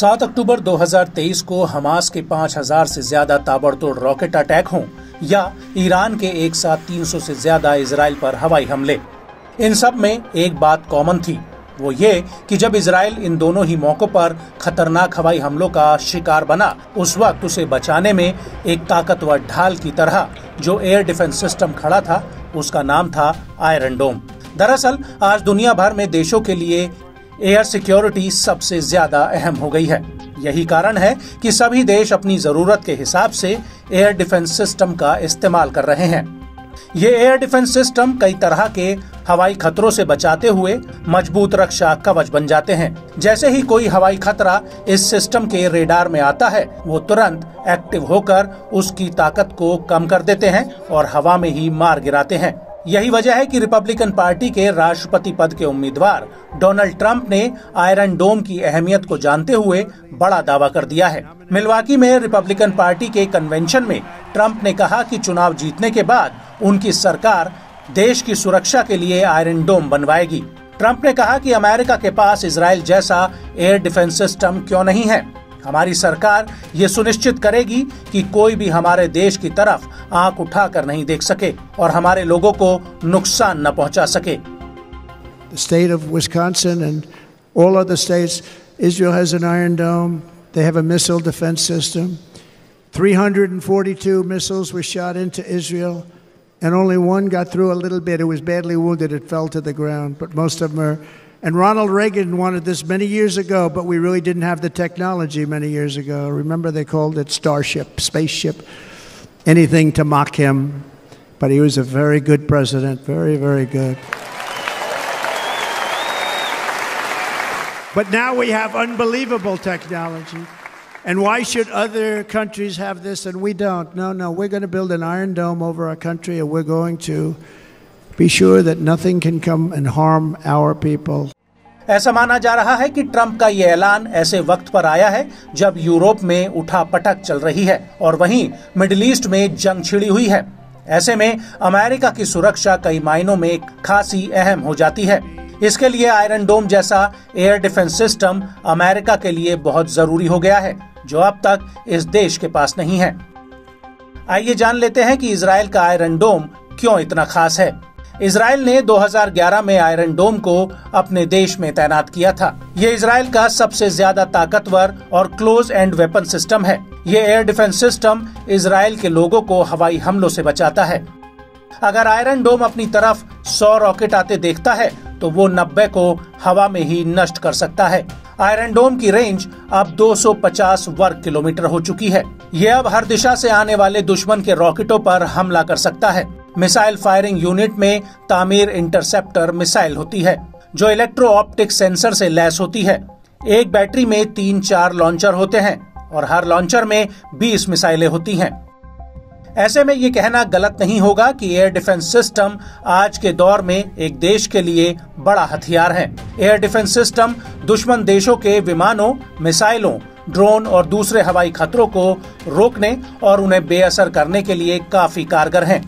7 अक्टूबर 2023 को हमास के 5000 से ज्यादा ताबड़तोड़ रॉकेट अटैक हों या ईरान के एक साथ 300 से ज्यादा इजराइल पर हवाई हमले, इन सब में एक बात कॉमन थी, वो ये कि जब इजराइल इन दोनों ही मौकों पर खतरनाक हवाई हमलों का शिकार बना, उस वक्त उसे बचाने में एक ताकतवर ढाल की तरह जो एयर डिफेंस सिस्टम खड़ा था, उसका नाम था आयरन डोम। दरअसल आज दुनिया भर में देशों के लिए एयर सिक्योरिटी सबसे ज्यादा अहम हो गई है। यही कारण है कि सभी देश अपनी जरूरत के हिसाब से एयर डिफेंस सिस्टम का इस्तेमाल कर रहे हैं। ये एयर डिफेंस सिस्टम कई तरह के हवाई खतरों से बचाते हुए मजबूत रक्षा कवच बन जाते हैं। जैसे ही कोई हवाई खतरा इस सिस्टम के रेडार में आता है, वो तुरंत एक्टिव होकर उसकी ताकत को कम कर देते हैं और हवा में ही मार गिराते हैं। यही वजह है कि रिपब्लिकन पार्टी के राष्ट्रपति पद के उम्मीदवार डोनाल्ड ट्रंप ने आयरन डोम की अहमियत को जानते हुए बड़ा दावा कर दिया है। मिल्वाकी में रिपब्लिकन पार्टी के कन्वेंशन में ट्रंप ने कहा कि चुनाव जीतने के बाद उनकी सरकार देश की सुरक्षा के लिए आयरन डोम बनवाएगी। ट्रंप ने कहा कि अमेरिका के पास इजराइल जैसा एयर डिफेंस सिस्टम क्यों नहीं है। हमारी सरकार ये सुनिश्चित करेगी कि कोई भी हमारे देश की तरफ आंख उठाकर नहीं देख सके और हमारे लोगों को नुकसान न पहुंचा सके। The state of Wisconsin and all other states, Israel has an Iron Dome. They have a missile defense system. 342 missiles were shot into Israel, and only one got through a little bit. It was badly wounded. It fell to the ground, but most of them are. And Ronald Reagan wanted this many years ago, but we really didn't have the technology many years ago. Remember, they called it Starship, spaceship, anything to mock him. But he was a very good president, very, very good. But now we have unbelievable technology. And why should other countries have this and we don't? No, we're going to build an Iron Dome over our country, and we're going to be sure that nothing can come and harm our people. ऐसा माना जा रहा है कि Trump का ये ऐलान ऐसे वक्त पर आया है जब यूरोप में उठापटक चल रही है और वहीं मिडिल ईस्ट में जंग छिड़ी हुई है। ऐसे में अमेरिका की सुरक्षा कई मायनों में खासी अहम हो जाती है। इसके लिए आयरन डोम जैसा एयर डिफेंस सिस्टम अमेरिका के लिए बहुत जरूरी हो गया है, जो अब तक इस देश के पास नहीं है। आइए जान लेते हैं कि इजराइल का आयरन डोम क्यों इतना खास है। इजराइल ने 2011 में आयरन डोम को अपने देश में तैनात किया था। ये इजराइल का सबसे ज्यादा ताकतवर और क्लोज एंड वेपन सिस्टम है। ये एयर डिफेंस सिस्टम इजराइल के लोगों को हवाई हमलों से बचाता है। अगर आयरन डोम अपनी तरफ 100 रॉकेट आते देखता है तो वो 90 को हवा में ही नष्ट कर सकता है। आयरन डोम की रेंज अब 250 वर्ग किलोमीटर हो चुकी है। ये अब हर दिशा से आने वाले दुश्मन के रॉकेटों पर हमला कर सकता है। मिसाइल फायरिंग यूनिट में तामीर इंटरसेप्टर मिसाइल होती है, जो इलेक्ट्रो ऑप्टिक सेंसर से लैस होती है। एक बैटरी में 3-4 लॉन्चर होते हैं और हर लॉन्चर में 20 मिसाइलें होती हैं। ऐसे में ये कहना गलत नहीं होगा कि एयर डिफेंस सिस्टम आज के दौर में एक देश के लिए बड़ा हथियार है। एयर डिफेंस सिस्टम दुश्मन देशों के विमानों, मिसाइलों, ड्रोन और दूसरे हवाई खतरों को रोकने और उन्हें बेअसर करने के लिए काफी कारगर हैं।